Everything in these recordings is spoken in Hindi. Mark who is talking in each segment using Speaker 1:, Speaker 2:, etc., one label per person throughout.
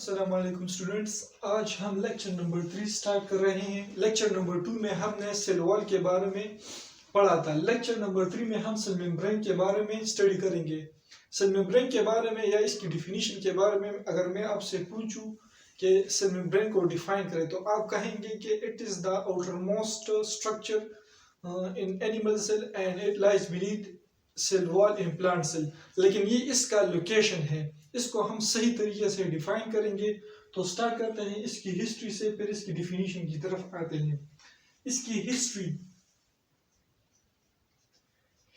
Speaker 1: अस्सलाम वालेकुम स्टूडेंट्स। आज हम लेक्चर नंबर 3 स्टार्ट कर रहे हैं। लेक्चर नंबर 2 में हमने सेल वॉल के बारे में पढ़ा था। लेक्चर नंबर 3 में हम सेल मेम्ब्रेन के बारे में स्टडी करेंगे। सेल मेम्ब्रेन के बारे में या इसकी डिफिनीशन के बारे में अगर मैं आपसे पूछूं कि सेल मेम्ब्रेन को डिफाइन करें तो आप कहेंगे कि it is the outer most structure in animal cell and it lies beneath cell wall in plant cell. लेकिन ये इसका लोकेशन है, इसको हम सही तरीके से डिफाइन करेंगे। तो स्टार्ट करते हैं इसकी हिस्ट्री से, फिर इसकी डिफिनीशन की तरफ आते हैं। इसकी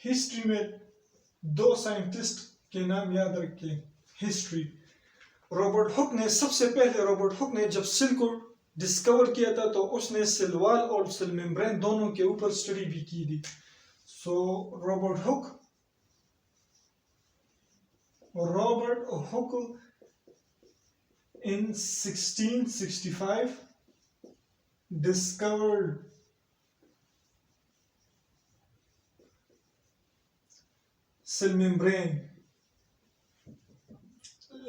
Speaker 1: हिस्ट्री में दो साइंटिस्ट के नाम याद रखें। हिस्ट्री रॉबर्ट हुक ने सबसे पहले रॉबर्ट हुक ने जब सेल को डिस्कवर किया था तो उसने सेल वॉल और सेल मेम्ब्रेन दोनों के ऊपर स्टडी भी की थी। सो Robert Hooke in 1665 discovered cell membrane,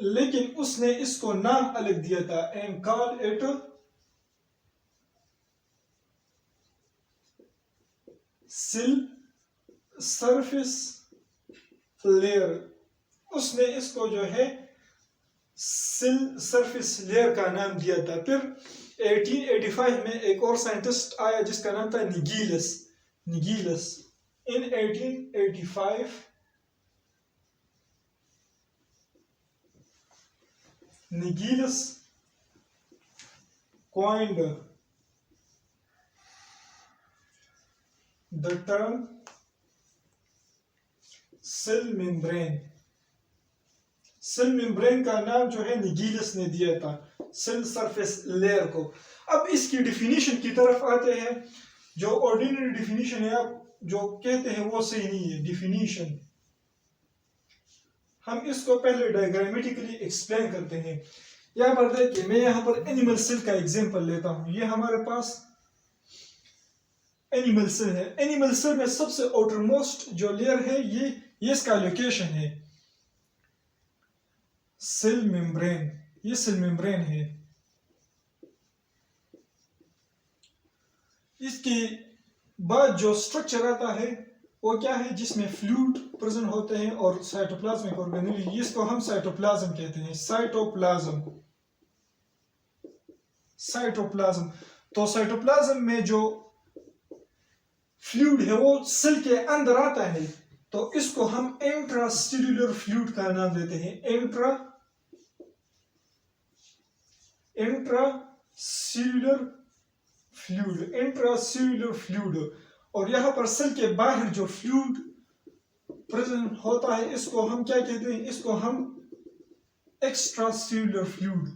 Speaker 1: लेकिन उसने इसको नाम अलग दिया था and called it cell surface layer। उसने इसको जो है सेल सरफेस लेयर का नाम दिया था। फिर 1885 में एक और साइंटिस्ट आया जिसका नाम था Nageli. In 1885 Nageli coined the term cell membrane. Cell membrane का नाम जो है निगीलस ने दिया था सेल सरफेस लेयर को। अब इसकी डिफिनीशन की तरफ आते हैं। जो ऑर्डिनरी डिफिनीशन है आप जो कहते हैं वो सही नहीं है। डिफिनीशन हम इसको पहले डायग्रामेटिकली एक्सप्लेन करते हैं। यहाँ पर देखिए, मैं यहाँ पर एनिमल सेल का एग्जांपल लेता हूँ। ये हमारे पास एनिमल सेल है। एनिमल सेल में सबसे आउटर मोस्ट जो लेयर है ये इसका लोकेशन है सेल मेम्ब्रेन। ये सेल मेम्ब्रेन है। इसके बाद जो स्ट्रक्चर आता है वो क्या है, जिसमें फ्लूइड प्रेजेंट होते हैं और साइटोप्लाज्मिक ऑर्गेनेल, इसको हम साइटोप्लाज्म कहते हैं। साइटोप्लाज्म तो साइटोप्लाज्म में जो फ्लूइड है वो सेल के अंदर आता है, तो इसको हम इंट्रासेल्युलर फ्लूइड का नाम देते हैं। Intracellular fluid. और यहां पर सेल के बाहर जो फ्लूइड प्रेजेंट होता है इसको हम क्या कहते हैं, इसको हम एक्स्ट्रासेल्युलर फ्लूइड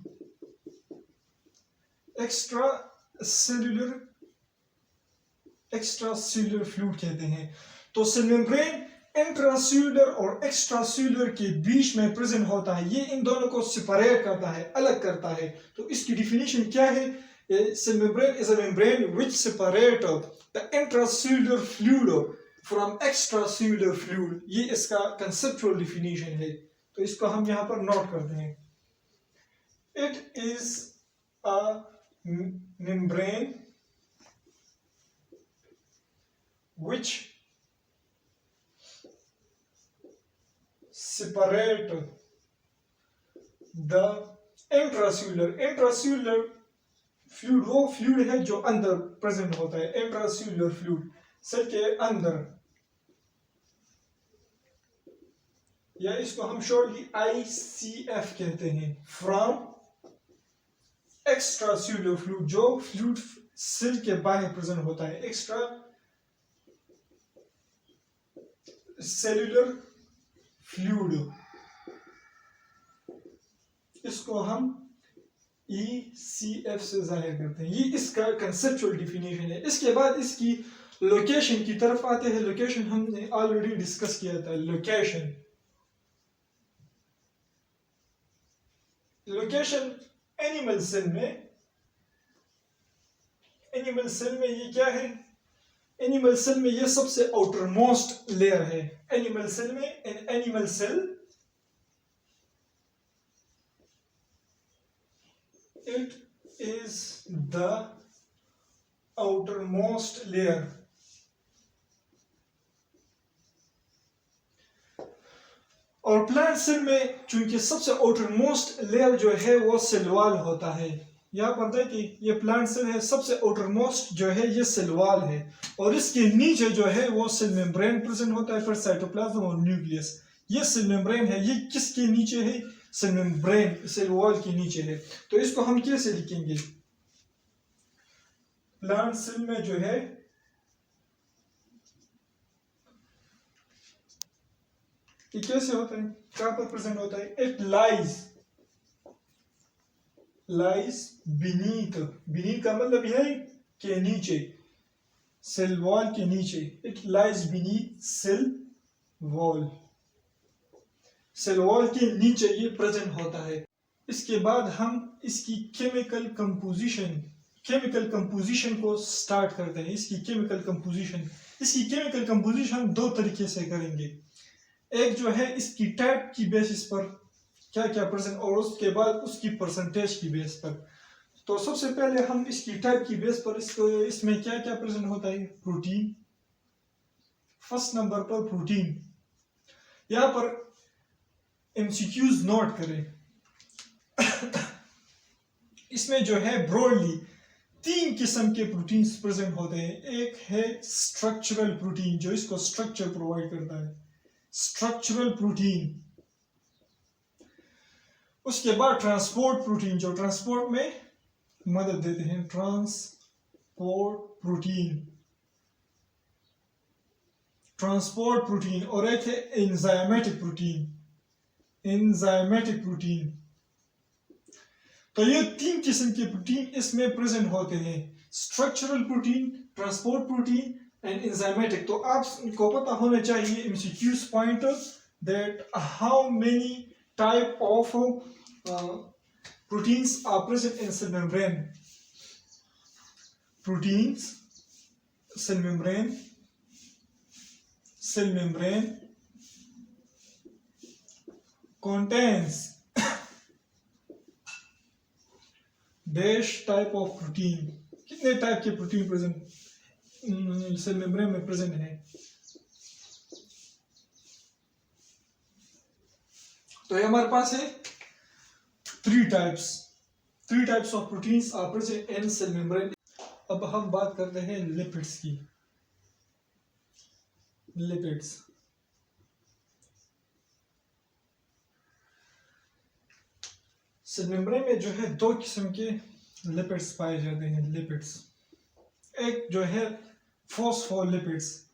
Speaker 1: कहते हैं। तो सेल मेम्ब्रेन इंट्रासेल्युलर और एक्स्ट्रासेल्युलर के बीच में प्रेजेंट होता है। ये इन दोनों को सेपरेट करता है, अलग करता है। तो इसकी डिफिनीशन क्या है, cell membrane is a membrane which separate the intracellular fluid from extracellular fluid. ये इसका कंसेप्चुअल डिफिनीशन है। तो इसको हम यहाँ पर नोट करते हैं। It is a membrane which separate the intracellular fluid. वो फ्लूइड है जो अंदर प्रेजेंट होता है, इंट्रासेल्युलर फ्लूइड सेल के अंदर, या इसको हम शॉर्टली ICF कहते हैं, फ्रॉम एक्स्ट्रासेल्युलर फ्लूइड, जो फ्लूइड सेल के बाहर प्रेजेंट होता है। एक्स्ट्रा सेल्युलर फ्लूइड, इसको हम ECF से जाहिर करते हैं। ये इसका कंसेप्चुअल डिफिनीशन है। इसके बाद इसकी लोकेशन की तरफ आते हैं। लोकेशन हमने ऑलरेडी डिस्कस किया था। लोकेशन एनिमल सेल में ये क्या है, एनिमल सेल में ये सबसे आउटर मोस्ट लेयर है। एनिमल सेल में it is the outermost layer. और प्लांट सेल में चूंकि सबसे आउटरमोस्ट लेयर जो है वो सेल वॉल होता है, यहाँ पर देखिए ये प्लांट सेल है, सबसे आउटरमोस्ट जो है ये सेल वॉल है, और इसके नीचे जो है वो सेल मेम्ब्रेन प्रेजेंट होता है, फिर साइटोप्लाज्म और न्यूक्लियस। ये सेल मेम्ब्रेन है, ये किसके नीचे है? सेल मेम्ब्रेन, सेल वॉल के नीचे है। तो इसको हम कैसे लिखेंगे? प्लांट सेल में जो है ये कैसे होता है, कहां पर प्रेजेंट होता है? इट लाइज बीनीथ का मतलब यह है कि नीचे, सेल वॉल के नीचे। It lies beneath cell wall, cell wall के नीचे ये प्रेजेंट होता है। इसके बाद हम इसकी केमिकल कंपोजिशन को स्टार्ट करते हैं। इसकी केमिकल कंपोजिशन हम दो तरीके से करेंगे। एक जो है इसकी टाइप की बेसिस पर क्या क्या प्रेजेंट, और उसके बाद उसकी परसेंटेज की बेस पर। तो सबसे पहले हम इसकी टाइप की बेस पर इसमें क्या क्या प्रेजेंट होता है? प्रोटीन, फर्स्ट नंबर पर प्रोटीन। यहां पर एमसीक्यूज नोट करें। इसमें जो है ब्रॉडली 3 किस्म के प्रोटीन्स प्रेजेंट होते हैं। एक है स्ट्रक्चरल प्रोटीन जो इसको स्ट्रक्चर प्रोवाइड करता है, स्ट्रक्चरल प्रोटीन। उसके बाद ट्रांसपोर्ट प्रोटीन जो ट्रांसपोर्ट में मदद देते हैं, ट्रांसपोर्ट प्रोटीन। और एक है एंजाइमेटिक प्रोटीन। तो ये 3 किस्म के प्रोटीन इसमें प्रेजेंट होते हैं, structural protein, transport protein and enzymatic. तो आपको पता होना चाहिए MCQs point that how many type of proteins are present in cell membrane. Proteins, cell membrane contains dash type of protein. कितने टाइप के प्रोटीन प्रेजेंट सेल मेम्ब्रेन में प्रेजेंट है? तो ये हमारे पास है 3 types of proteins are present in cell membrane. अब हम बात करते हैं लिपिड्स की। लिपिड्स सेल मेम्ब्रेन में जो है 2 किस्म के लिपिड्स पाए जाते हैं। लिपिड्स, एक जो है फॉस्फोलिपिड्स।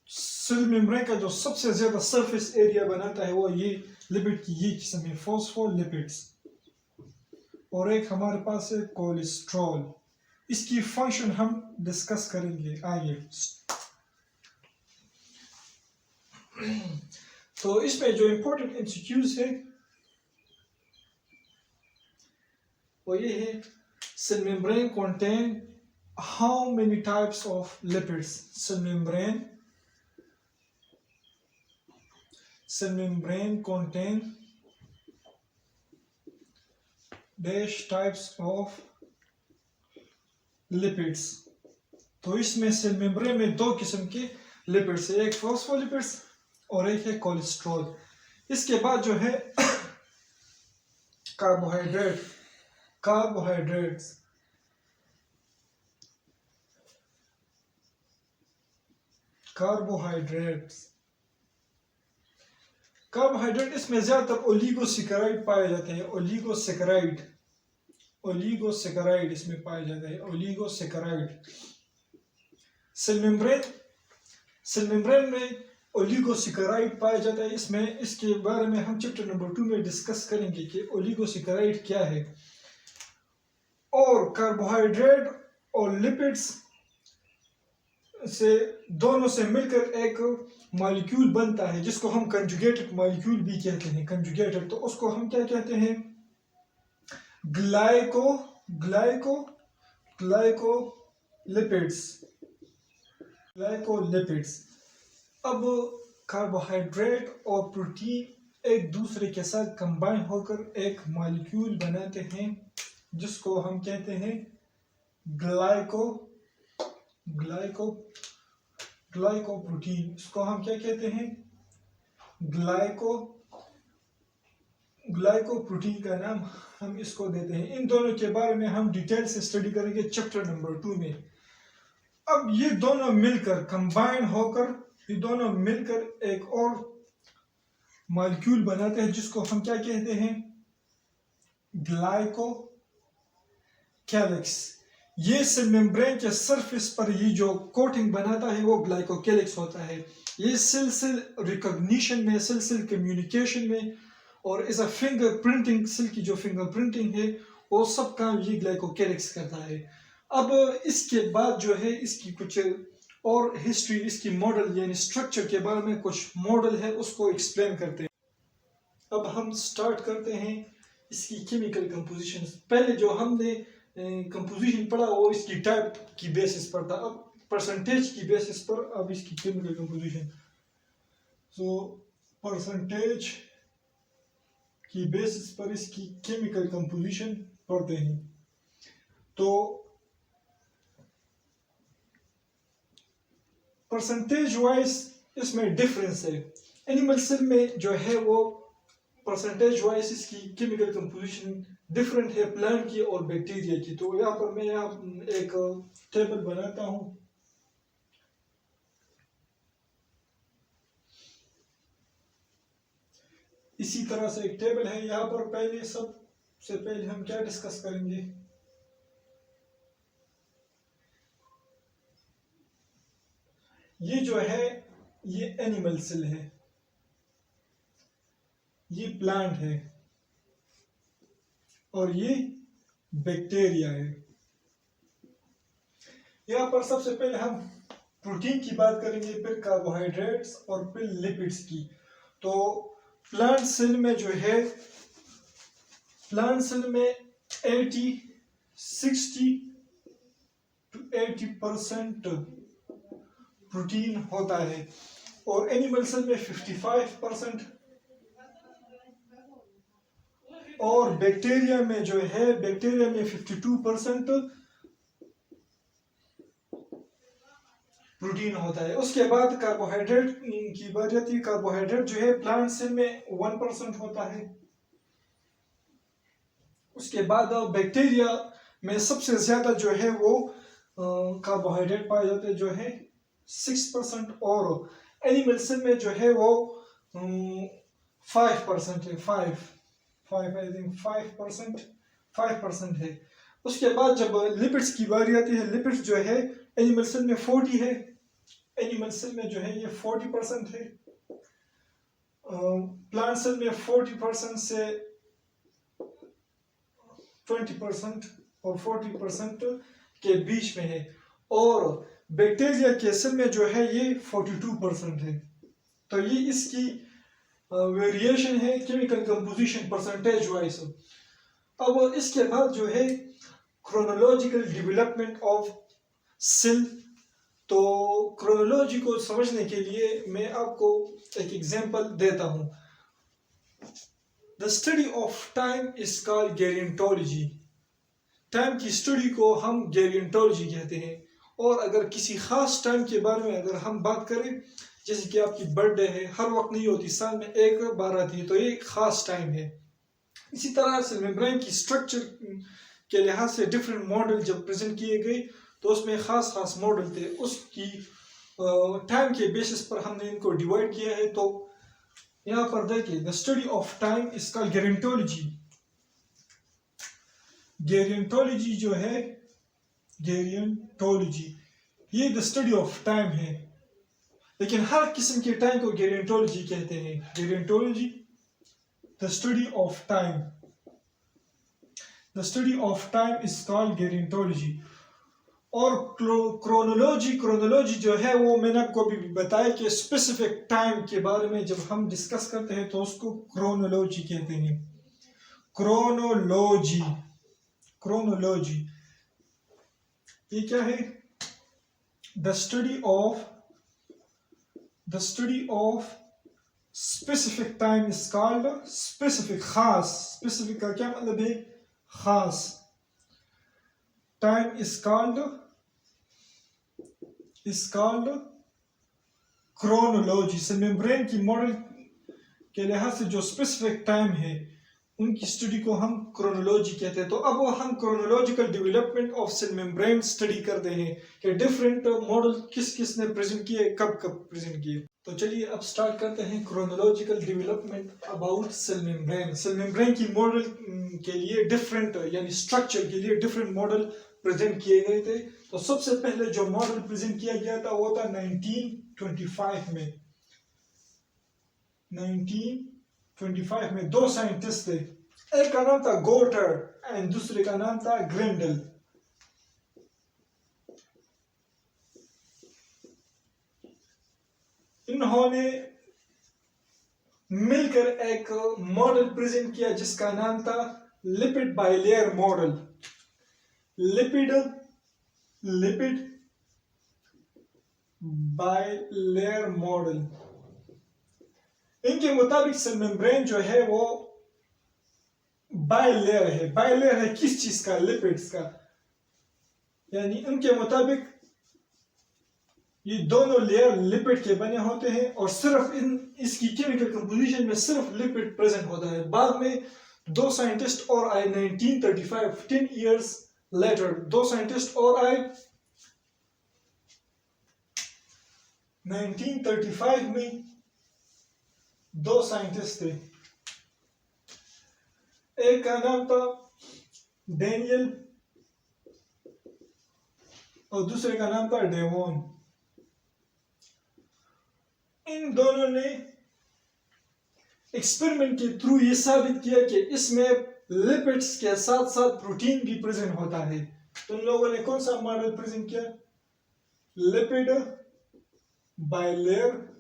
Speaker 1: सेल मेम्ब्रेन का जो सबसे ज्यादा सरफेस एरिया बनाता है वो ये लिपिड की ये किस्म है, फॉस्फोलिपिड्स। और एक हमारे पास है कोलेस्ट्रॉल। इसकी फंक्शन हम डिस्कस करेंगे आगे। तो इसमें जो इंपॉर्टेंट MCQs है वो ये है, cell membrane contain how many types of lipids? Cell membrane contain dash types of lipids। तो इसमें सेल मेम्ब्रेन में 2 किस्म के लिपिड्स है, एक फॉस्फोलिपिड्स और एक है कोलेस्ट्रॉल। इसके बाद जो है कार्बोहाइड्रेट इसमें ज्यादातर ओलिगोसेकेराइड पाए जाते हैं। ओलिगोसेकेराइड इसमें पाए जाते हैं, ओलिगोसेकेराइड। सेल मेम्ब्रेन में ओलिगोसेकेराइड पाया जाता है। इसमें इसके बारे में हम चैप्टर नंबर 2 में डिस्कस करेंगे कि ओलिगोसेकेराइड क्या है। और कार्बोहाइड्रेट और लिपिड्स से दोनों से मिलकर एक मॉलिक्यूल बनता है जिसको हम कंजुगेटेड मॉलिक्यूल भी कहते हैं। कंजुगेटेड तो उसको हम क्या कहते हैं? ग्लाइकोलिपिड्स। अब कार्बोहाइड्रेट और प्रोटीन एक दूसरे के साथ कंबाइन होकर एक मॉलिक्यूल बनाते हैं जिसको हम कहते हैं ग्लाइको ग्लाइको ग्लाइकोप्रोटीन। इसको हम क्या कहते हैं? ग्लाइकोप्रोटीन का नाम हम इसको देते हैं। इन दोनों के बारे में हम डिटेल से स्टडी करेंगे चैप्टर नंबर 2 में। अब ये दोनों मिलकर कंबाइन होकर ये दोनों मिलकर एक और मॉलिक्यूल बनाते हैं जिसको हम क्या कहते हैं? ग्लाइकोकैलिक्स। ये सेल मेम्ब्रेन के सरफेस पर ये जो कोटिंग बनाता है वो ग्लाइकोकैलिक्स होता है। ये सेल सेल रिकॉग्निशन में, सेल सेल कम्युनिकेशन में और as a finger printing, cell की जो फिंगर प्रिंटिंग है वो सब काम ये ग्लाइकोकैलिक्स करता है। अब इसके बाद जो है इसकी कुछ और हिस्ट्री, इसकी मॉडल यानी स्ट्रक्चर के बारे में कुछ मॉडल है उसको एक्सप्लेन करते हैं। अब हम स्टार्ट करते हैं इसकी केमिकल कंपोजिशन। पहले जो हमने कंपोजिशन पढ़ा वो इसकी टाइप की बेसिस पर था, अब परसेंटेज की बेसिस पर अब इसकी केमिकल कंपोजिशन। सो परसेंटेज की बेसिस पर इसकी केमिकल कंपोजिशन पढ़ते हैं। तो परसेंटेज वाइज इसमें डिफरेंस है। एनिमल सेल में जो है वो परसेंटेज वाइज इसकी केमिकल कंपोजिशन डिफरेंट है प्लांट की और बैक्टीरिया की। तो यहाँ पर मैं एक टेबल बनाता हूँ। इसी तरह से एक टेबल है यहाँ पर। पहले सबसे पहले हम क्या डिस्कस करेंगे? ये जो है ये एनिमल सेल है, ये प्लांट है और ये बैक्टीरिया है। यहाँ पर सबसे पहले हम प्रोटीन की बात करेंगे, फिर कार्बोहाइड्रेट्स और फिर लिपिड्स की। तो प्लांट सेल में जो है, प्लांट सेल में 60 to 80% प्रोटीन होता है और एनिमल सेल में 55% और बैक्टीरिया में जो है, बैक्टीरिया में 52% प्रोटीन होता है। उसके बाद कार्बोहाइड्रेट की बात आती है। कार्बोहाइड्रेट जो है प्लांट सेल में 1% होता है। उसके बाद बैक्टीरिया में सबसे ज्यादा जो है वो कार्बोहाइड्रेट पाए जाते हैं जो है 6% और एनिमल सेल में जो है वो 5% है। 5% है। उसके बाद जब लिपिड्स की बारी आती है, लिपिड्स जो है एनिमल सेल में 40 है। एनिमल सेल में जो है ये 40% है। प्लांट सेल में 40% से 20% और 40% के बीच में है और बैक्टीरिया के सेल में जो है ये 42% है। तो ये इसकी वेरिएशन है केमिकल कंपोजिशन परसेंटेज वाइज। अब इसके बाद जो है क्रोनोलॉजिकल डेवलपमेंट ऑफ सेल। तो क्रोनोलॉजी को समझने के लिए मैं आपको एक एग्जांपल देता हूं। The study of time is called gerontology. Time की स्टडी को हम गेरियंटोलॉजी कहते हैं। और अगर किसी खास टाइम के बारे में अगर हम बात करें, जैसे कि आपकी बर्थडे है, हर वक्त नहीं होती, साल में एक बार आती है, तो ये एक खास टाइम है। इसी तरह से मेम्ब्रेन की स्ट्रक्चर के लिहाज से डिफरेंट मॉडल जब प्रेजेंट किए गए तो उसमें खास मॉडल थे, उसकी टाइम के बेसिस पर हमने इनको डिवाइड किया है। तो यहाँ पर देखिए, the study of time is called gerontology. Gerontology जो है, गेरियंटोलॉजी ये द स्टडी ऑफ टाइम है, लेकिन हर किस्म के टाइम को गेरियंटोलॉजी कहते हैं। Gerontology the study of time, the study of time is called gerontology. और क्रोनोलॉजी जो है वो मैंने आपको अभी बताया कि स्पेसिफिक टाइम के बारे में जब हम डिस्कस करते हैं तो उसको क्रोनोलॉजी कहते हैं। क्रोनोलॉजी ये क्या है? The study of specific time is called specific, खास। स्पेसिफिक का क्या मतलब है? खास। Time is called chronology. Cell membrane की मॉडल के लिहाज से जो स्पेसिफिक टाइम है उनकी स्टडी को हम क्रोनोलॉजी कहते हैं। तो अब हम chronological development of cell membrane study करते हैं कि डिफरेंट मॉडल किस किस ने प्रेजेंट किए, कब कब प्रेजेंट किए। तो चलिए अब स्टार्ट करते हैं chronological development about cell membrane. Cell membrane की मॉडल के लिए डिफरेंट यानी स्ट्रक्चर के लिए डिफरेंट मॉडल प्रेजेंट किए गए थे। तो सबसे पहले जो मॉडल प्रेजेंट किया गया था वो था 1925 में। 1925 में दो साइंटिस्ट थे, एक का नाम था गोटर्ड एंड दूसरे का नाम था ग्रेंडल। इन्होंने मिलकर एक मॉडल प्रेजेंट किया जिसका नाम था lipid bilayer model. Lipid bilayer model. इनके मुताबिक सेल मेम्ब्रेन जो है वो बाइलेयर है। बाइलेयर है किस चीज का? लिपिड्स का। यानी उनके मुताबिक ये दोनों लेयर लिपिड के बने होते हैं और सिर्फ इसकी केमिकल कंपोजिशन में सिर्फ लिपिड प्रेजेंट होता है। बाद में दो साइंटिस्ट और आए 1935, 10 इयर्स लेटर दो साइंटिस्ट और आए 1935 में। दो साइंटिस्ट थे, एक का नाम था डेनियल और दूसरे का नाम था डेवॉन। इन दोनों ने एक्सपेरिमेंट के थ्रू ये साबित किया कि इसमें लिपिड्स के साथ साथ प्रोटीन भी प्रेजेंट होता है। तो उन लोगों ने कौन सा मॉडल प्रेजेंट किया? Lipid bilayer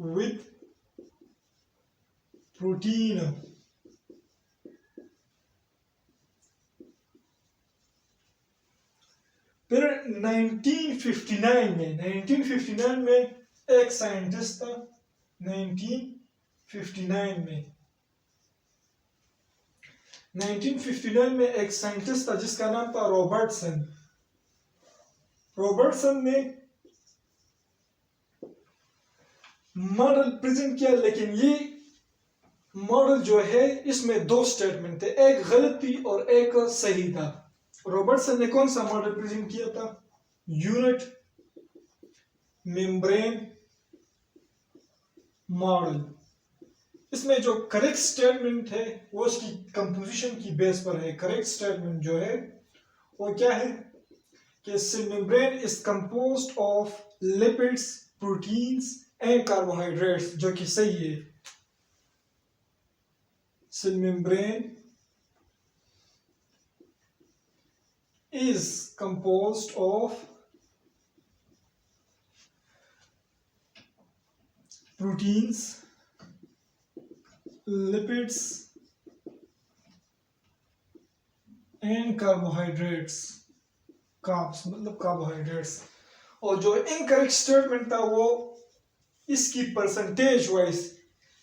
Speaker 1: with protein. फिर 1959 में एक साइंटिस्ट था। 1959 में एक साइंटिस्ट था जिसका नाम था रॉबर्टसन। रॉबर्टसन ने मॉडल प्रेजेंट किया, लेकिन ये मॉडल जो है इसमें दो स्टेटमेंट थे, एक गलत थी और एक सही था। रॉबर्टसन ने कौन सा मॉडल प्रेजेंट किया था? Unit membrane model. इसमें जो करेक्ट स्टेटमेंट है वो उसकी कंपोजिशन की बेस पर है। करेक्ट स्टेटमेंट जो है वो क्या है कि cell membrane is composed of lipids, proteins and carbohydrates, जो कि सही है। Cell membrane is composed of proteins, lipids and carbohydrates। Carbs मतलब कार्बोहाइड्रेट्स। और जो इनकरेक्ट स्टेटमेंट था वो इसकी परसेंटेज वाइज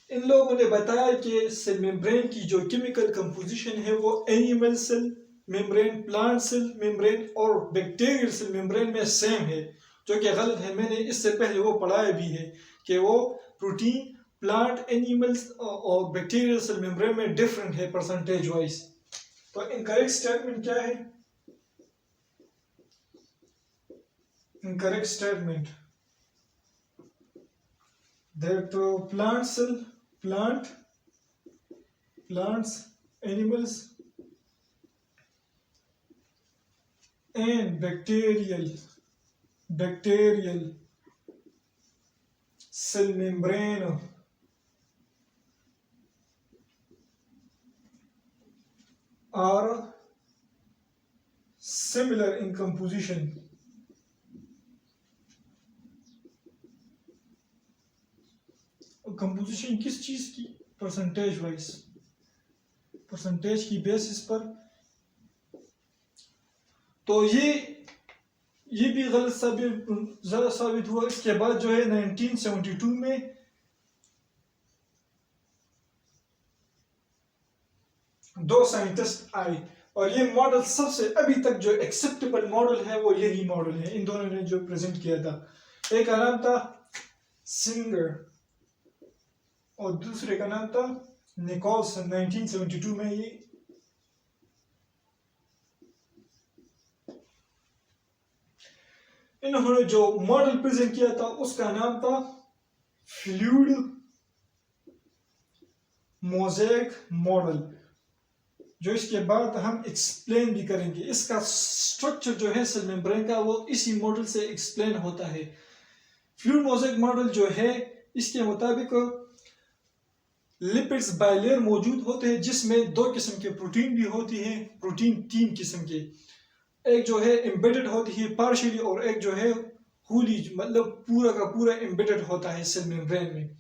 Speaker 1: इन लोगों ने बताया कि सेल मेम्ब्रेन की जो केमिकल कंपोजिशन है वो animal cell membrane, plant cell membrane और बैक्टीरियल सेल मेम्ब्रेन में सेम है, जो कि गलत है। मैंने इससे पहले वो पढ़ाया भी है कि वो प्रोटीन, प्लांट, एनिमल्स और बैक्टीरियल सेल मेम्ब्रेन में डिफरेंट है परसेंटेज वाइज। तो इनकरेक्ट स्टेटमेंट क्या है? Incorrect statement that plants, animals and bacterial cell membrane are similar in composition। Composition किस चीज की? परसेंटेज वाइज, परसेंटेज की बेसिस पर। तो ये भी गलत साबित हुआ। इसके बाद जो है 1972 में दो साइंटिस्ट आए और ये मॉडल सबसे अभी तक जो एक्सेप्टेबल मॉडल है वो यही मॉडल है, इन दोनों ने जो प्रेजेंट किया था। एक का नाम था सिंगर और दूसरे का नाम था निकोलसन। 1972 में ये इन्होंने जो मॉडल प्रेजेंट किया था उसका नाम था फ्लूइड मोज़ेक मॉडल, जो इसके बाद हम एक्सप्लेन भी करेंगे। इसका स्ट्रक्चर जो है सेल मेम्ब्रेन का वो इसी मॉडल से एक्सप्लेन होता है। फ्लूइड मोज़ेक मॉडल जो है इसके मुताबिक लिपिड्स बाइलेयर मौजूद होते हैं जिसमें दो किस्म के प्रोटीन भी होती है। प्रोटीन तीन किस्म के, एक जो है एम्बेडेड होती है पार्शियली और एक जो है होली मतलब पूरा का पूरा एम्बेडेड होता है सेल मेम्ब्रेन में,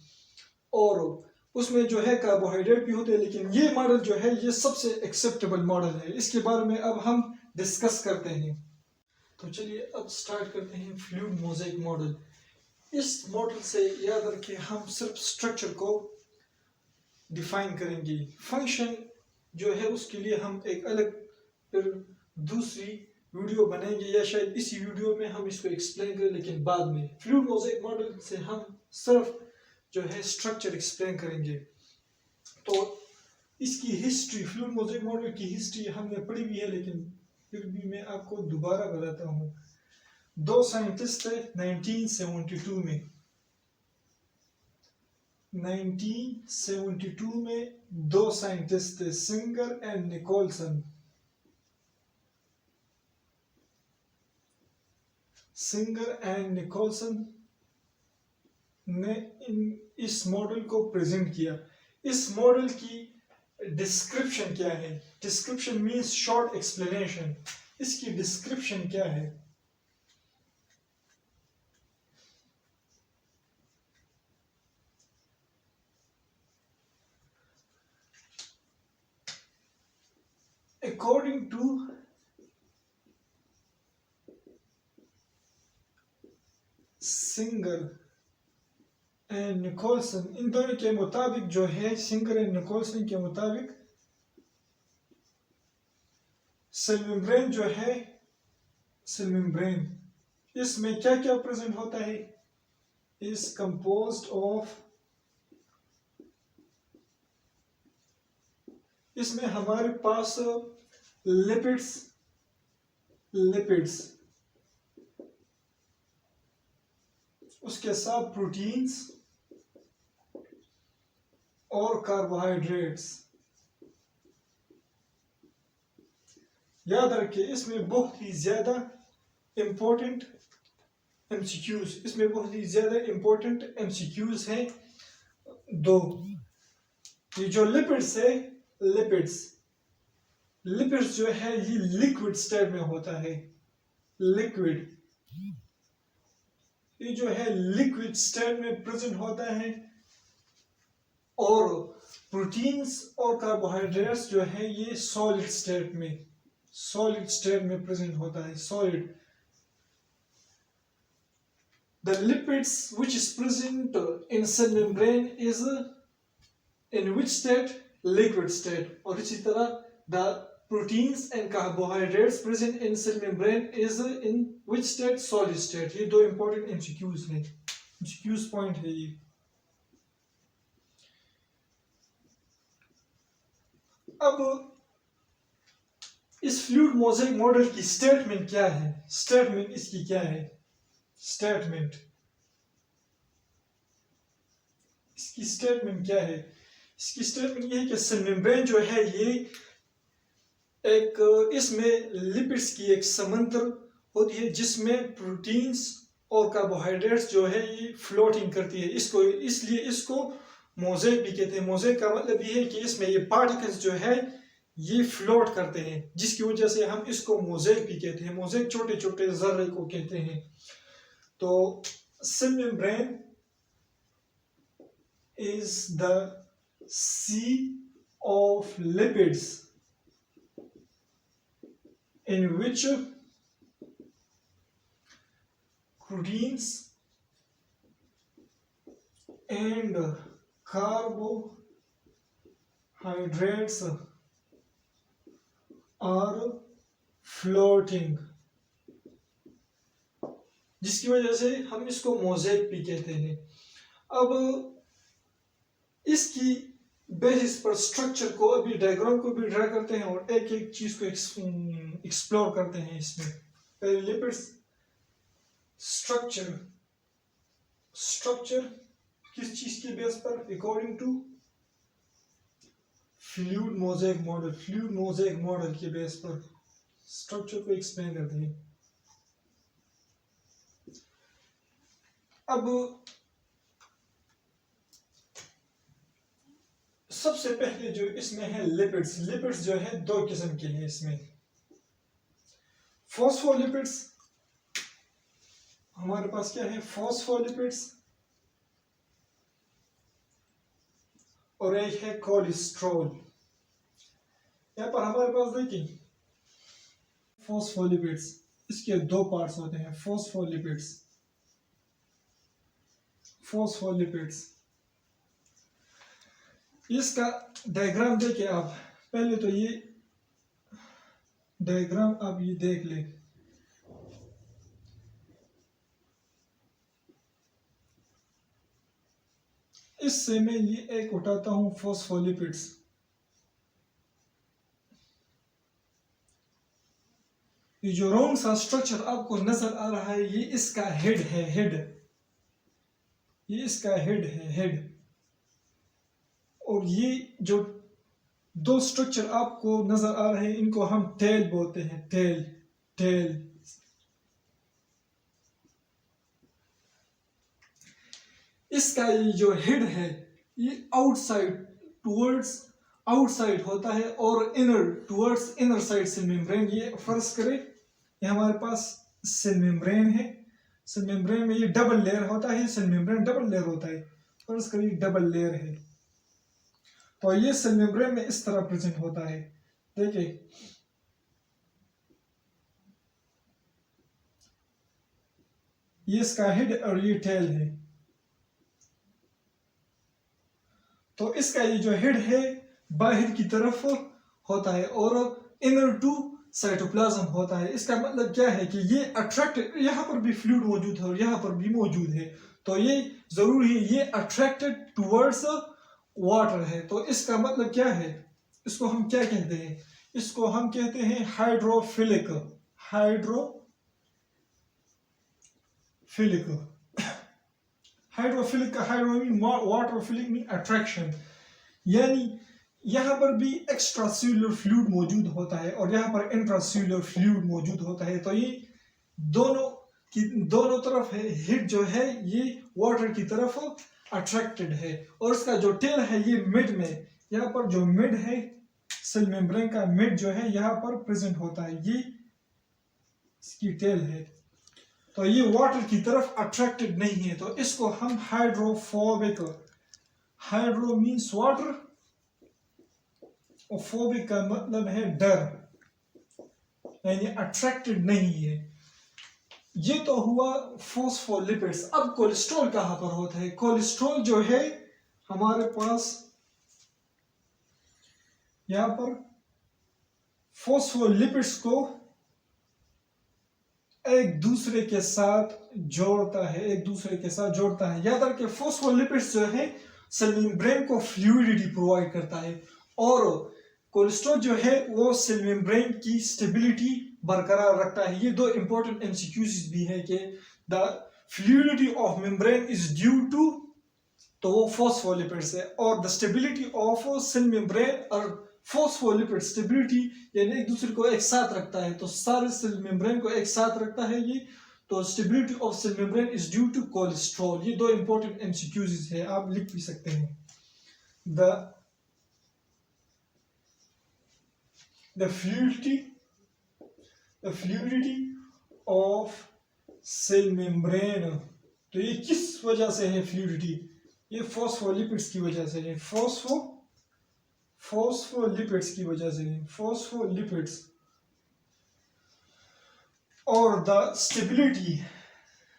Speaker 1: और उसमें जो है कार्बोहाइड्रेट भी होते हैं। लेकिन ये मॉडल जो है ये सबसे एक्सेप्टेबल मॉडल है। इसके बारे में अब हम डिस्कस करते हैं। तो चलिए अब स्टार्ट करते हैं फ्लूइड मोज़ेक मॉडल। इस मॉडल से याद रखें हम सिर्फ स्ट्रक्चर को डिफाइन करेंगे, फंक्शन जो है उसके लिए हम एक अलग फिर दूसरी वीडियो बनाएंगे या शायद इसी वीडियो में हम इसको एक्सप्लेन करें, लेकिन बाद में। फ्लूइड मोज़ेक मॉडल से हम सिर्फ जो है स्ट्रक्चर एक्सप्लेन करेंगे। तो इसकी हिस्ट्री, फ्लूइड मोज़ेक मॉडल की हिस्ट्री हमने पढ़ी हुई है, लेकिन फिर भी मैं आपको दोबारा बताता हूँ। दो साइंटिस्ट थे 1972 में। 1972 में दो साइंटिस्ट थे, Singer and Nicolson. Singer and Nicolson ने इस मॉडल को प्रेजेंट किया। इस मॉडल की डिस्क्रिप्शन क्या है? Description means short explanation. इसकी डिस्क्रिप्शन क्या है? According to Singer and Nicolson, इन दोनों के मुताबिक जो है, सिंगर एंड निकोलसन के मुताबिक सेल मेम्ब्रेन जो है, सेल मेम्ब्रेन इसमें क्या क्या प्रेजेंट होता है? इज कंपोज्ड ऑफ, इसमें हमारे पास लिपिड्स उसके साथ प्रोटीन्स और कार्बोहाइड्रेट्स। याद रखिए इसमें बहुत ही ज्यादा इंपॉर्टेंट एमसीक्यूज, इसमें बहुत ही ज्यादा इंपॉर्टेंट एमसीक्यूज हैं दो। ये जो लिपिड्स है, लिपिड्स जो है ये लिक्विड स्टेट में होता है। लिक्विड, ये जो है लिक्विड स्टेट में प्रेजेंट होता है, और प्रोटीन्स और कार्बोहाइड्रेट्स जो है ये सॉलिड स्टेट में प्रेजेंट होता है। Solid, the lipids which is present in cell membrane is in which state? Liquid state. और इसी तरह the proteins and carbohydrates present in cell membrane is in which state? Solid state. ये दो important MCQs हैं, MCQs point है ये। अब इस फ्लूइड मोज़ेक मॉडल की स्टेटमेंट क्या है? स्टेटमेंट इसकी क्या है? स्टेटमेंट, इसकी स्टेटमेंट क्या है? इसकी स्टेटमेंट ये है कि सेल मेम्ब्रेन जो है ये एक, इसमें लिपिड्स की एक समंदर होती है जिसमें प्रोटीन्स और कार्बोहाइड्रेट्स जो है ये फ्लोटिंग करती है। इसको इसलिए इसको मोज़ेक भी कहते हैं। मोज़ेक का मतलब ये है कि इसमें ये पार्टिकल्स जो है ये फ्लोट करते हैं, जिसकी वजह से हम इसको मोज़ेक भी कहते हैं। मोज़ेक छोटे छोटे जर्रे को कहते हैं। तो cell membrane is the sea of lipids in which proteins and carbohydrates are floating, जिसकी वजह से हम इसको मोज़ेक भी कहते हैं। अब इसकी बेसिस पर स्ट्रक्चर को, अभी डायग्राम को भी ड्रा करते हैं और एक एक चीज को एक्सप्लोर करते हैं इसमें। पहले लिपिड्स स्ट्रक्चर किस चीज के बेस पर? According to fluid mosaic model के बेस पर स्ट्रक्चर को एक्सप्लेन करते हैं। अब सबसे पहले जो इसमें है लिपिड्स जो है दो किस्म के हैं इसमें। फॉस्फोलिपिड्स, हमारे पास क्या है? फॉस्फोलिपिड्स, और एक है कोलेस्ट्रॉल। यहाँ पर हमारे पास देखिए फॉस्फोलिपिड्स, इसके दो पार्ट्स होते हैं। फॉस्फोलिपिड्स इसका डायग्राम देखिए आप। पहले तो ये डायग्राम आप ये देख ले। इससे मैं ये एक उठाता हूं फॉस्फोलिपिड्स। ये जो राउंड सा स्ट्रक्चर आपको नजर आ रहा है, ये इसका हेड है, ये इसका हेड है। और ये जो दो स्ट्रक्चर आपको नजर आ रहे हैं, इनको हम टेल बोलते हैं। टेल इसका ये जो हेड है, ये आउटसाइड होता है और इनर साइड सेल मेम्ब्रेन। ये फर्ज करें ये हमारे पास सेल मेम्ब्रेन है। सेल मेम्ब्रेन में ये डबल लेयर होता है। सेल मेम्ब्रेन डबल लेयर होता है। फर्ज करें डबल लेयर है, तो ये सेल मेम्ब्रेन में इस तरह प्रेजेंट होता है। देखिए ये इसका हेड और ये टेल है। तो इसका ये जो हेड है बाहर की तरफ होता है और इनर टू साइटोप्लाज्म होता है। इसका मतलब क्या है कि ये अट्रैक्टेड, यहाँ पर भी फ्लूइड मौजूद है और यहाँ पर भी मौजूद है, तो ये जरूरी है ये अट्रैक्टेड टुवर्ड्स वाटर है। तो इसका मतलब क्या है? इसको हम क्या कहते हैं? इसको हम कहते हैं hydrophilic. Hydro mean water, philic mean attraction. यानी यहाँ पर भी एक्स्ट्रा सेल्युलर फ्लूइड मौजूद होता है और यहाँ पर इंट्रासेल्युलर फ्लूइड मौजूद होता है। तो ये दोनों तरफ है। हेड जो है ये वाटर की तरफ अट्रैक्टेड है और इसका जो टेल है ये मिड में, यहाँ पर जो मिड है सेल मेम्ब्रेन का मिड जो है यहाँ पर प्रेजेंट होता है। ये इसकी टेल है, तो ये वाटर की तरफ अट्रैक्टेड नहीं है, तो इसको हम हाइड्रोफोबिक, हाइड्रो मीन्स वाटर और फोबिक का मतलब है डर, यानी अट्रैक्टेड नहीं है। ये तो हुआ फॉस्फोलिपिड्स। अब कोलेस्ट्रॉल कहां पर होता है? कोलेस्ट्रॉल जो है हमारे पास यहां पर फॉस्फोलिपिड्स को एक दूसरे के साथ जोड़ता है, याद रखिए फॉस्फोलिपिड्स जो है सेल मेम्ब्रेन को फ्लूइडिटी प्रोवाइड करता है और कोलेस्ट्रॉल जो है वो सेल मेम्ब्रेन की स्टेबिलिटी बरकरार रखता है। ये दो इंपॉर्टेंट एमसीक्यूज भी है कि the fluidity of membrane is due to, तो वो फॉस्फोलिपिड्स है, और the stability of cell membrane और फॉस्फोलिपिड स्टेबिलिटी यानी एक दूसरे को एक साथ रखता है। तो सारे सेल मेम्ब्रेन को एक साथ रखता है ये, तो stability of cell membrane is due to cholesterol. ये दो इंपॉर्टेंट एमसीक्यूज है, आप लिख भी सकते हैं। the fluidity of cell membrane, तो ये किस वजह से है फ्लूइडिटी? ये फॉस्फोलिपिड्स की वजह से है। फॉस्फोलिपिड्स की वजह से है, फॉस्फोलिपिड्स। और द स्टेबिलिटी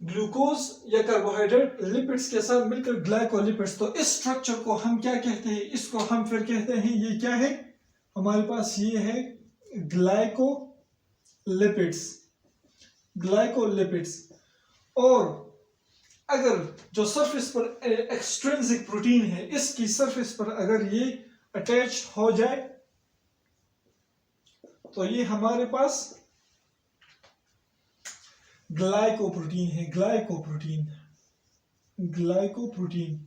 Speaker 1: ग्लूकोज या कार्बोहाइड्रेट लिपिड्स के साथ मिलकर ग्लाइकोलिपिड्स। तो इस स्ट्रक्चर को हम क्या कहते हैं? इसको हम फिर कहते हैं, ये क्या है हमारे पास? ये है ग्लाइकोलिपिड्स, ग्लाइकोलिपिड्स। और अगर जो सरफेस पर एक्सट्रिंसिक प्रोटीन है, इसकी सरफेस पर अगर ये अटैच हो जाए तो ये हमारे पास ग्लाइकोप्रोटीन है, ग्लाइकोप्रोटीन, ग्लाइकोप्रोटीन।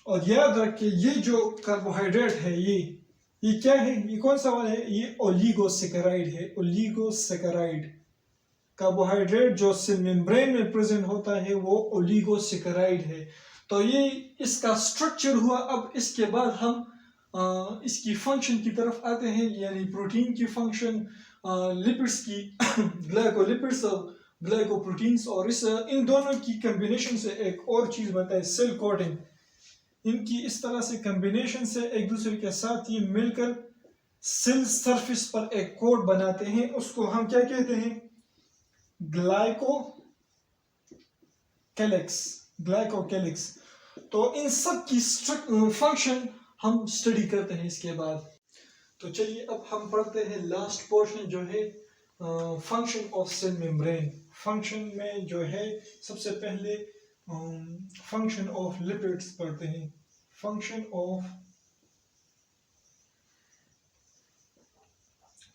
Speaker 1: और याद रखिए ये जो कार्बोहाइड्रेट है, ये क्या है? ये कौन सा वाला है? ये ओलिगोसेकेराइड है, ओलिगोसेकेराइड। कार्बोहाइड्रेट जो सेल मेम्ब्रेन में प्रेजेंट होता है वो ओलिगोसेकेराइड है। तो ये इसका स्ट्रक्चर हुआ। अब इसके बाद हम इसकी फंक्शन की तरफ आते हैं, यानी प्रोटीन की फंक्शन, लिपिड्स की ग्लाइकोलिपिड्स और ग्लाइकोप्रोटीन्स। और इन दोनों की कम्बिनेशन से एक और चीज बनता है, सेल कोटिंग। इनकी इस तरह से कम्बिनेशन से एक दूसरे के साथ ये मिलकर सेल सरफेस पर एक कोट बनाते हैं। उसको हम क्या कहते हैं? Glycocalyx, glycocalyx. तो इन सब की फंक्शन हम स्टडी करते हैं इसके बाद। तो चलिए अब हम पढ़ते हैं लास्ट पोर्शन जो है function of cell membrane. Function में जो है सबसे पहले फंक्शन ऑफ लिपिड्स पढ़ते हैं। फंक्शन ऑफ,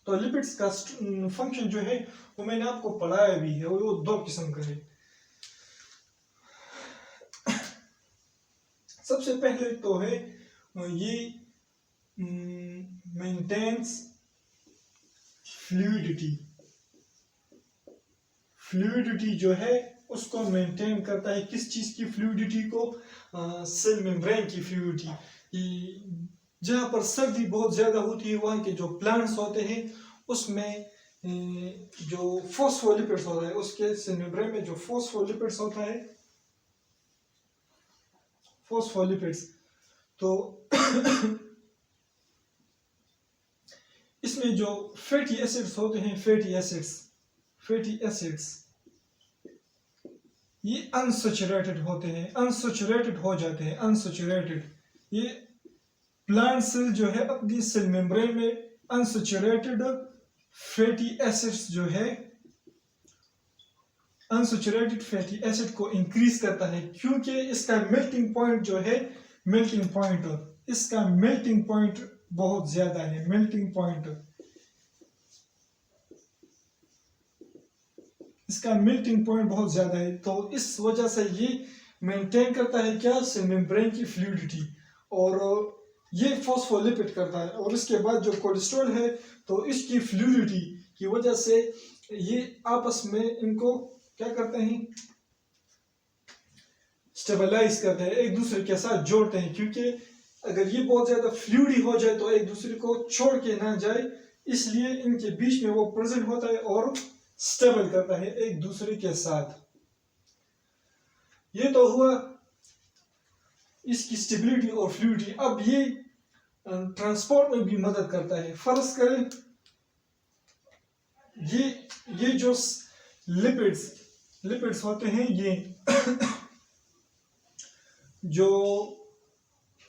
Speaker 1: तो लिपिड्स का फंक्शन जो है वो मैंने आपको पढ़ाया भी है, वो दो किस्म का है। सबसे पहले तो है ये मेंटेन्स फ्लूइडिटी। फ्लूइडिटी जो है उसको मेंटेन करता है। किस चीज की फ्लूइडिटी को? सेल मेम्ब्रेन की फ्लूइडिटी। जहाँ पर सर्दी बहुत ज्यादा होती है, वहाँ के जो प्लांट्स होते हैं उसमें जो फॉस्फोलिपिड्स होता है, उसके सेल मेम्ब्रेन में जो फॉस्फोलिपिड्स होता है, फॉस्फोलिपिड्स, तो इसमें जो फैटी एसिड्स होते हैं, फैटी एसिड्स ये अनसैचुरेटेड होते हैं, अनसैचुरेटेड हो जाते हैं, अनसैचुरेटेड। ये प्लांट सेल जो है अपनी सेल मेम्ब्रेन में अनसैचुरेटेड फैटी एसिड्स जो है, अनसैचुरेटेड फैटी एसिड को इंक्रीज करता है, क्योंकि इसका मेल्टिंग पॉइंट जो है, मेल्टिंग पॉइंट, इसका मेल्टिंग पॉइंट बहुत ज्यादा है, मेल्टिंग पॉइंट, इसका मेल्टिंग पॉइंट बहुत ज्यादा है। तो इस वजह से ये मेंटेन करता है क्या? सेल मेम्ब्रेन की फ्लूइडिटी, और ये फॉस्फोलिपिड करता है। और इसके बाद जो कोलेस्ट्रॉल है, तो इसकी फ्लूइडिटी की वजह से ये आपस में इनको क्या करते हैं? स्टेबलाइज करते हैं, एक दूसरे के साथ जोड़ते हैं। क्योंकि अगर ये बहुत ज्यादा फ्लूइडी हो जाए तो एक दूसरे को छोड़ के ना जाए, इसलिए इनके बीच में वो प्रेजेंट होता है और स्टेबल करता है एक दूसरे के साथ। ये तो हुआ इसकी स्टेबिलिटी और फ्लूइडिटी। अब ये ट्रांसपोर्ट में भी मदद करता है। फर्ज करें ये जो लिपिड्स होते हैं, ये जो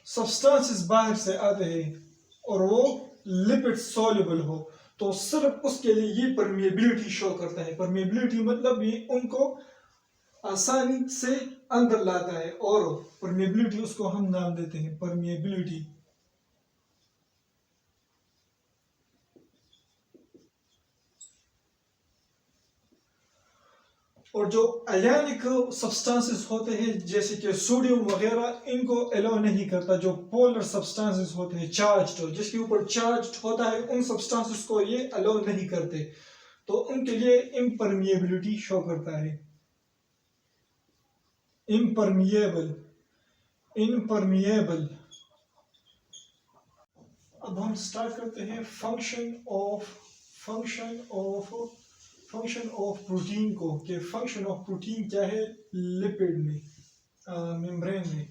Speaker 1: सब्सटेंसेस बाहर से आते हैं और वो लिपिड सॉल्युबल हो, तो सिर्फ उसके लिए ये परमिएबिलिटी शो करता है। परमिएबिलिटी मतलब ये उनको आसानी से अंदर लाता है, और परमिएबिलिटी उसको हम नाम देते हैं परमिएबिलिटी। और जो आयनिक सब्सटेंसेस होते हैं जैसे कि सोडियम वगैरह, इनको अलाउ नहीं करता। जो पोलर सब्सटेंसेस होते हैं, चार्ज्ड, जिसके ऊपर चार्ज्ड होता है, उन सब्सटेंसेस को ये अलाउ नहीं करते, तो उनके लिए इम्परमिएबिलिटी शो करता है। इम्परमिएबल। अब हम स्टार्ट करते हैं फंक्शन ऑफ प्रोटीन को, कि फंक्शन ऑफ प्रोटीन क्या है लिपिड में, मेम्ब्रेन में।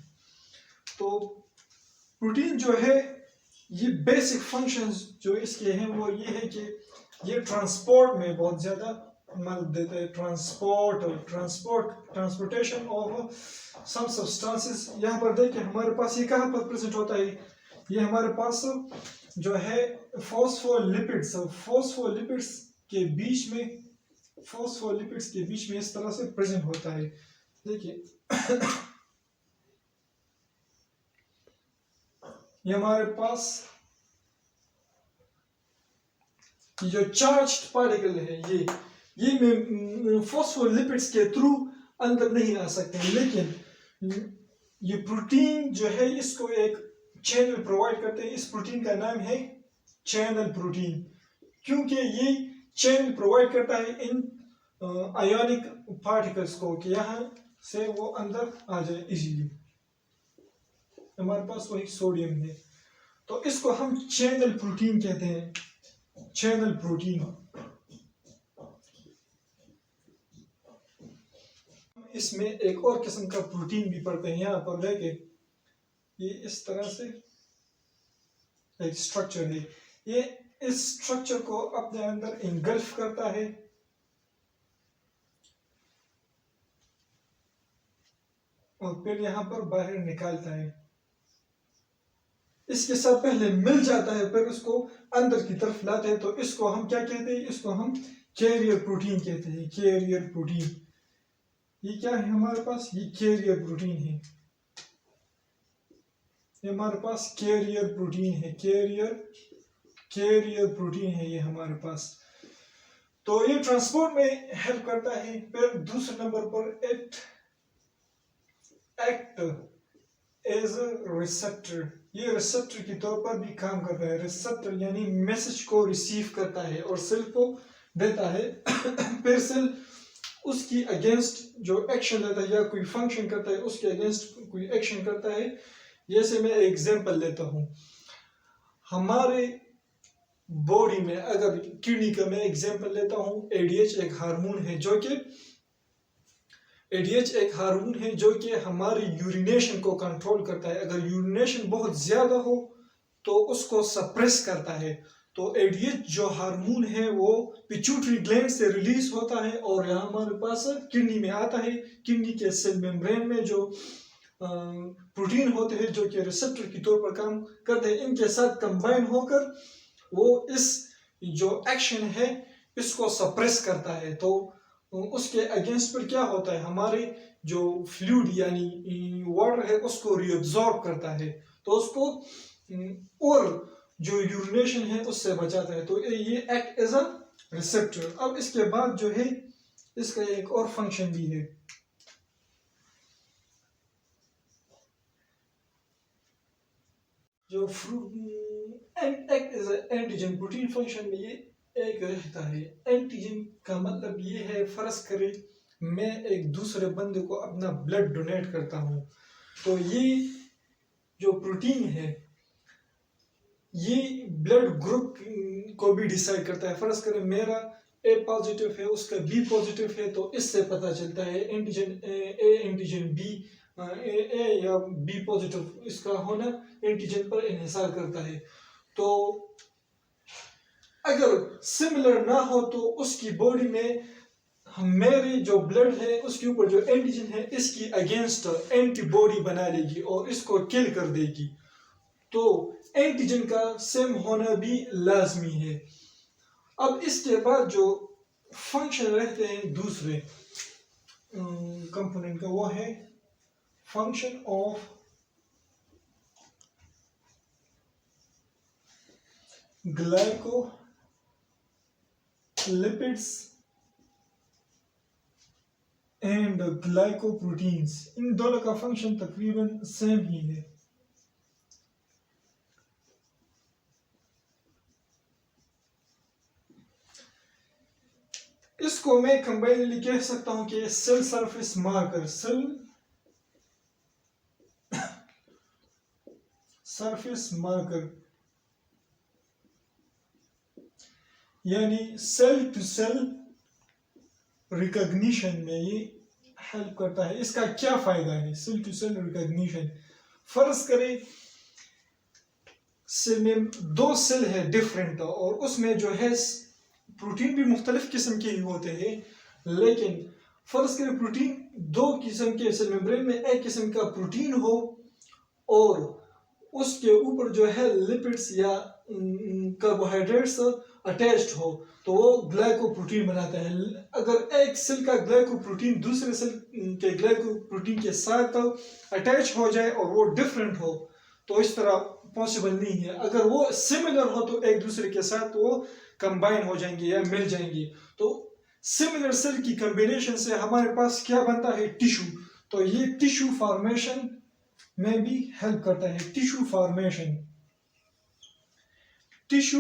Speaker 1: तो प्रोटीन जो है, ये बेसिक फंक्शंस जो इसके हैं वो ये है कि ये ट्रांसपोर्ट में बहुत ज़्यादा मदद देता है। Transportation of some substances. यहाँ पर देखिए हमारे पास ये कहाँ पर प्रेजेंट होता है, ये हमारे पास जो है फोस्फोलिपिड्स के बीच में इस तरह से प्रेजेंट होता है। देखिए ये हमारे पास जो चार्ज्ड पार्टिकल है ये फोस्फोलिपिड्स के थ्रू अंदर नहीं आ सकते, लेकिन ये प्रोटीन जो है इसको एक चैनल प्रोवाइड करते हैं। इस प्रोटीन का नाम है चैनल प्रोटीन, क्योंकि ये चैनल प्रोवाइड करता है इन आयोनिक पार्टिकल्स को कि यहाँ से वो अंदर आ जाए इजीली। हमारे पास वही सोडियम है, तो इसको हम चैनल प्रोटीन कहते हैं। चैनल प्रोटीन इसमें एक और किस्म का प्रोटीन भी पड़ते हैं। यहाँ पर देखे ये इस तरह से एक स्ट्रक्चर है, ये इस स्ट्रक्चर को अपने अंदर इंगल्फ करता है और फिर यहाँ पर बाहर निकालता है। इसके साथ पहले मिल जाता है, फिर उसको अंदर की तरफ लाते हैं। तो इसको हम क्या कहते हैं, इसको हम कैरियर प्रोटीन कहते हैं। कैरियर प्रोटीन ये क्या है हमारे पास, ये कैरियर प्रोटीन है। ये हमारे पास कैरियर प्रोटीन है, कैरियर प्रोटीन है ये हमारे पास। तो ये ट्रांसपोर्ट में हेल्प करता है। फिर दूसरे नंबर पर एक्ट एज अ रिसेप्टर। ये रिसेप्टर के तौर पर भी काम करता है। रिसेप्टर यानी मैसेज को रिसीव करता है और सेल को देता है। फिर सेल उसकी अगेंस्ट जो एक्शन लेता है या कोई फंक्शन करता है, उसके अगेंस्ट कोई एक्शन करता है। जैसे मैं एग्जांपल लेता हूँ, हमारे बॉडी में अगर किडनी का मैं एग्जांपल लेता हूँ, एडीएच एक हार्मोन है जो कि हमारी यूरिनेशन को कंट्रोल करता है। अगर यूरिनेशन बहुत ज्यादा हो तो उसको सप्रेस करता है। तो एडीएच जो हार्मोन है वो पिट्यूटरी ग्लैंड से रिलीज होता है और यहाँ हमारे पास किडनी में आता है। किडनी के सेल मेम्ब्रेन में जो प्रोटीन होते हैं जो कि रिसेप्टर के तौर पर काम करते हैं, इनके साथ कंबाइन होकर वो इस जो एक्शन है इसको सप्रेस करता है। तो उसके अगेंस्ट पर क्या होता है, हमारे जो फ्लूइड यानी वाटर है उसको रिअब्सॉर्ब करता है, तो उसको और जो यूरिनेशन है उससे बचाता है। तो ये एक्ट एज अ रिसेप्टर। अब इसके बाद जो है इसका एक और फंक्शन भी है। जो act as a antigen protein function में ये एक रहता है। एंटीजन का मतलब ये है, फर्ज करें मैं एक दूसरे बंदे को अपना ब्लड डोनेट करता हूँ, तो ये जो प्रोटीन है ये ब्लड ग्रुप को भी डिसाइड करता है। फर्ज करें मेरा ए पॉजिटिव है, उसका बी पॉजिटिव है, तो इससे पता चलता है एंटीजन ए एंटीजन बी, ए या बी पॉजिटिव इसका होना एंटीजन पर इन्हिसार करता है। तो अगर सिमिलर ना हो तो उसकी बॉडी में मेरी जो ब्लड है उसके ऊपर जो एंटीजन है इसकी अगेंस्ट एंटीबॉडी बना लेगी और इसको किल कर देगी। तो एंटीजन का सेम होना भी लाजमी है। अब इसके बाद जो फंक्शन रहते हैं दूसरे कंपोनेंट का, वो है function of glycolipids and glycoproteins. इन दोनों का फंक्शन तकरीबन सेम ही है। इसको मैं कंबाइनली कह सकता हूं कि cell surface marker, cell surface marker यानी सेल टू सेल रिकॉग्निशन में ये हेल्प करता है। इसका क्या फायदा है सेल टू सेल रिकॉग्निशन? फर्ज करें सेल में दो सेल है डिफरेंट और उसमें जो है प्रोटीन भी मुख्तलिफ किस्म के ही होते हैं, लेकिन फर्ज करें प्रोटीन दो किस्म के सेल मेम्ब्रेन में एक किस्म का प्रोटीन हो और उसके ऊपर जो है लिपिड्स या कार्बोहाइड्रेट्स अटैच्ड हो, तो वो ग्लाइकोप्रोटीन बनाता है। अगर एक सेल का ग्लाइकोप्रोटीन दूसरे सेल के ग्लाइकोप्रोटीन के साथ अटैच हो जाए और वो डिफरेंट हो, तो इस तरह पॉसिबल नहीं है। अगर वो सिमिलर हो तो एक दूसरे के साथ वो कंबाइन हो जाएंगे या मिल जाएंगे। तो सिमिलर सेल की कॉम्बिनेशन से हमारे पास क्या बनता है, टिश्यू। तो ये टिश्यू फॉर्मेशन में भी हेल्प करता है। टिश्यू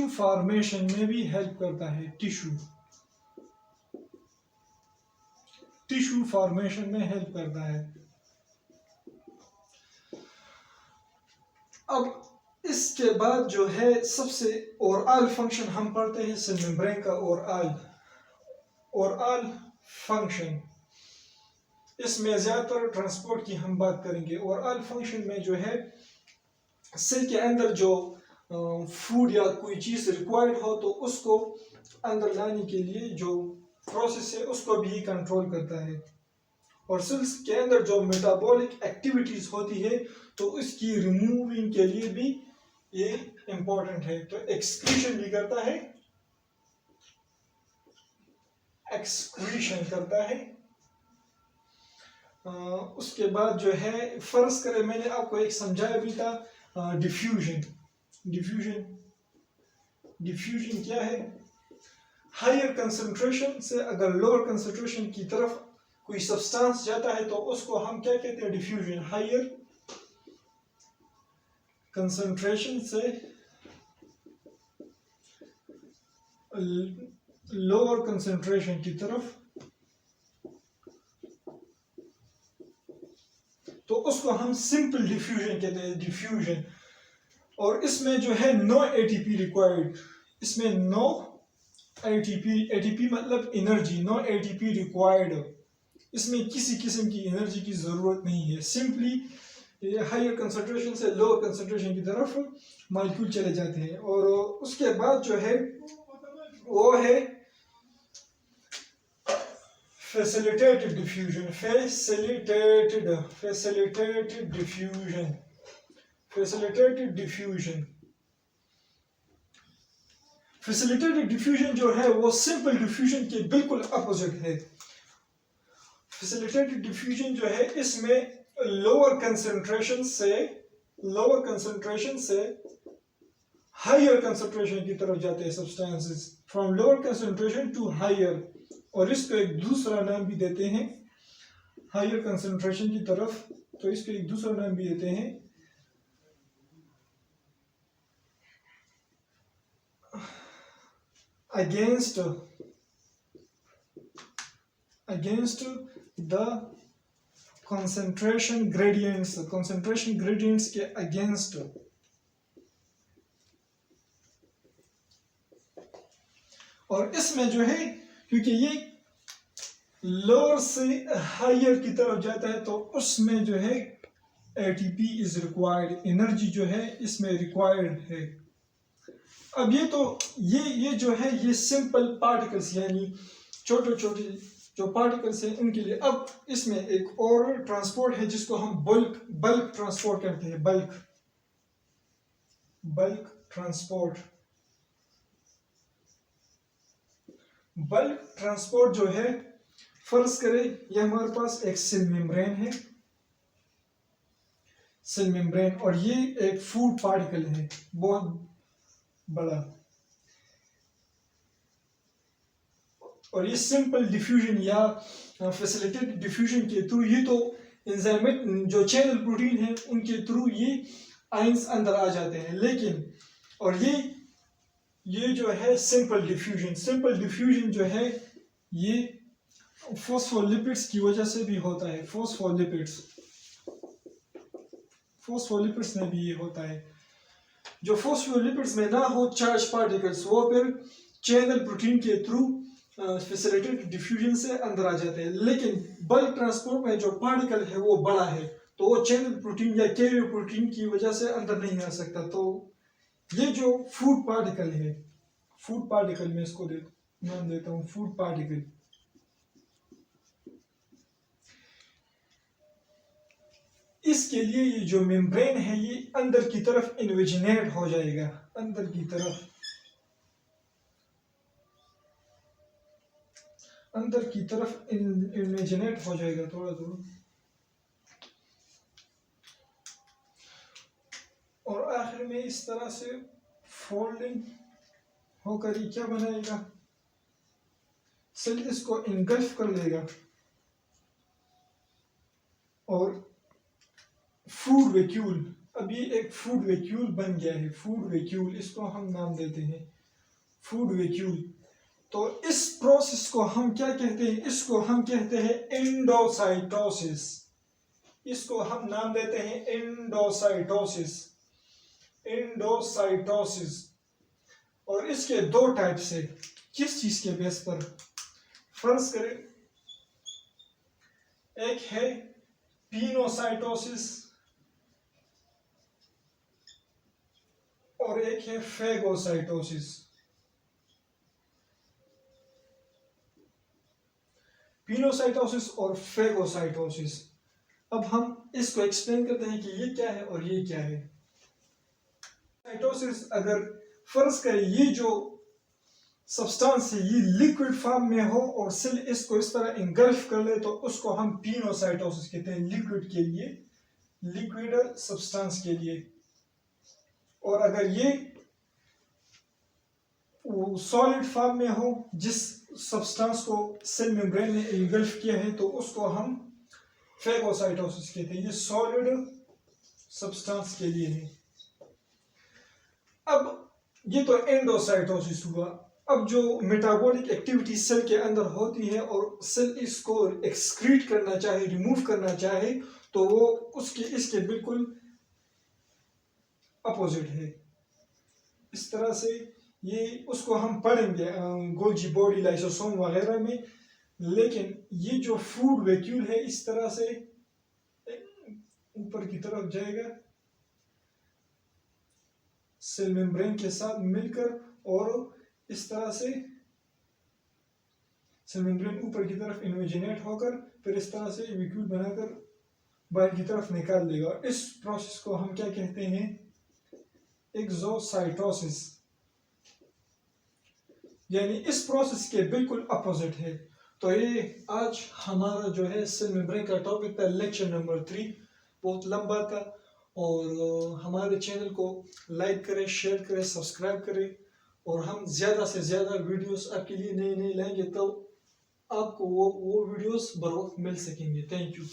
Speaker 1: फॉर्मेशन में भी हेल्प करता है। टिश्यू फॉर्मेशन में हेल्प करता है। अब इसके बाद जो है सबसे ओवरऑल फंक्शन हम पढ़ते हैं सेल मेम्ब्रेन का। ओवरऑल फंक्शन, इसमें ज्यादातर ट्रांसपोर्ट की हम बात करेंगे। ओवरऑल फंक्शन में जो है सेल के अंदर जो फूड या कोई चीज रिक्वायर्ड हो तो उसको अंदर लाने के लिए जो प्रोसेस है उसको भी कंट्रोल करता है। और सेल्स के अंदर जो मेटाबॉलिक एक्टिविटीज होती है तो उसकी रिमूविंग के लिए भी ये इंपॉर्टेंट है। तो एक्सक्रीशन भी करता है, उसके बाद जो है फर्ज करें मैंने आपको एक समझाया भी था डिफ्यूजन क्या है। हायर कंसंट्रेशन से अगर लोअर कंसंट्रेशन की तरफ कोई सब्सटेंस जाता है तो उसको हम क्या कहते हैं, डिफ्यूजन। हायर कंसंट्रेशन से लोअर कंसंट्रेशन की तरफ, तो उसको हम सिंपल डिफ्यूजन कहते हैं, डिफ्यूजन। और इसमें जो है नो एटीपी रिक्वायर्ड, इसमें नो एटीपी मतलब एनर्जी, नो एटीपी रिक्वायर्ड, इसमें किसी किस्म की एनर्जी की जरूरत नहीं है। सिंपली हायर कंसंट्रेशन से लोअर कंसंट्रेशन की तरफ मॉलिक्यूल चले जाते हैं। और उसके बाद जो है वो है फैसिलिटेटेड डिफ्यूजन। फैसिलिटेटेड डिफ्यूजन जो है वो सिंपल डिफ्यूजन के बिल्कुल अपोजिट है। फैसिलिटेटेड डिफ्यूजन जो है इसमें लोअर कंसंट्रेशन से हायर कंसंट्रेशन की तरफ जाते हैं substances, from lower concentration to higher. और इसको एक दूसरा नाम भी देते हैं हायर कंसंट्रेशन की तरफ, तो इसको एक दूसरा नाम भी देते हैं against the concentration gradients के अगेंस्ट। और इसमें जो है क्योंकि ये लोअर से हायर की तरफ जाता है तो उसमें जो है एटीपी इज रिक्वायर्ड, एनर्जी जो है इसमें रिक्वायर्ड है। अब ये तो ये जो है ये सिंपल पार्टिकल्स यानी छोटे छोटे जो पार्टिकल्स हैं उनके लिए। अब इसमें एक और ट्रांसपोर्ट है जिसको हम बल्क ट्रांसपोर्ट कहते हैं। बल्क ट्रांसपोर्ट जो है फर्ज करें ये हमारे पास एक सेल मेम्ब्रेन और ये एक फूड पार्टिकल है बहुत बड़ा। और ये सिंपल डिफ्यूजन या फैसिलिटेटेड डिफ्यूजन के थ्रू ये तो एंजाइमेट जो चैनल प्रोटीन है उनके थ्रू ये आयंस अंदर आ जाते हैं। लेकिन और ये जो है सिंपल डिफ्यूजन जो है ये फॉस्फोलिपिड्स की वजह से भी होता है। फॉस्फोलिपिड्स में भी ये होता है। जो फॉस्फोलिपिड्स में ना हो चार्ज पार्टिकल्स वो फिर चैनल प्रोटीन के थ्रू फैसिलिटेटेड डिफ्यूजन से अंदर आ जाते हैं। लेकिन बल्क ट्रांसपोर्ट में जो पार्टिकल है वो बड़ा है तो वो चैनल प्रोटीन या कैरियर प्रोटीन की वजह से अंदर नहीं आ सकता। तो ये जो फूड पार्टिकल में इसको देखो, नाम देता हूँ फूड पार्टिकल। इसके लिए ये जो मेम्ब्रेन है ये अंदर की तरफ इन्वेजिनेट हो जाएगा, अंदर की तरफ, अंदर की तरफ इन्वेजिनेट हो जाएगा थोड़ा थोड़ा। और आखिर में इस तरह से फोल्डिंग होकर ये क्या बनाएगा, सेल इसको इनगल्फ कर लेगा और फूड वैक्यूल, अब ये एक फूड वैक्यूल बन गया है, फूड वैक्यूल, इसको हम नाम देते हैं फूड वैक्यूल। तो इस प्रोसेस को हम क्या कहते हैं, इसको हम कहते हैं एंडोसाइटोसिस, इसको हम नाम देते हैं एंडोसाइटोसिस, एंडोसाइटोसिस। और इसके दो टाइप से, किस चीज के बेस पर, फर्ज करें एक है पिनोसाइटोसिस और एक है फेगोसाइटोसिस। पिनोसाइटोसिस और फेगोसाइटोसिस। अब हम इसको एक्सप्लेन करते हैं कि ये क्या है और ये क्या है। साइटोसिस, अगर फर्ज करें ये जो सब्सटेंस है ये लिक्विड फॉर्म में हो और सेल इसको इस तरह इंगल्फ कर ले तो उसको हम पिनोसाइटोसिस कहते हैं, लिक्विड के लिए, लिक्विड सब्सटेंस के लिए। और अगर ये सॉलिड फॉर्म में हो, जिस सब्सटेंस को सेल मेम्ब्रेन ने इंगल्फ किया है, तो उसको हम फेगोसाइटोसिस कहते हैं, ये सॉलिड सब्सटेंस के लिए है। अब ये तो एंडोसाइटोसिस हुआ। अब जो मेटाबॉलिक एक्टिविटी सेल के अंदर होती है और सेल इसको एक्सक्रीट करना चाहे, रिमूव करना चाहे, तो वो उसके इसके बिल्कुल अपोजिट है। इस तरह से ये उसको हम पढ़ेंगे गोल्जी बॉडी लाइसोसोम वगैरह में। लेकिन ये जो फूड वैक्यूल है इस तरह से ऊपर की तरफ जाएगा सेल मेम्ब्रेन के साथ मिलकर, और इस तरह से सेल मेम्ब्रेन ऊपर की तरफ इन्वेजिनेट होकर फिर इस तरह से वैक्यूल बनाकर बाहर की तरफ निकाल देगा। इस प्रोसेस को हम क्या कहते हैं, एक्सोसाइटोसिस। यानी इस प्रोसेस के बिल्कुल अपोजिट है। तो ये आज हमारा जो है सेल मेम्ब्रेन का टॉपिक था, लेक्चर नंबर 3, बहुत लंबा था। और हमारे चैनल को लाइक करें, शेयर करें, सब्सक्राइब करें, और हम ज़्यादा से ज़्यादा वीडियोस आपके लिए नए नए लाएंगे, तब आपको वो वीडियोस बर वक्त मिल सकेंगे। Thank you.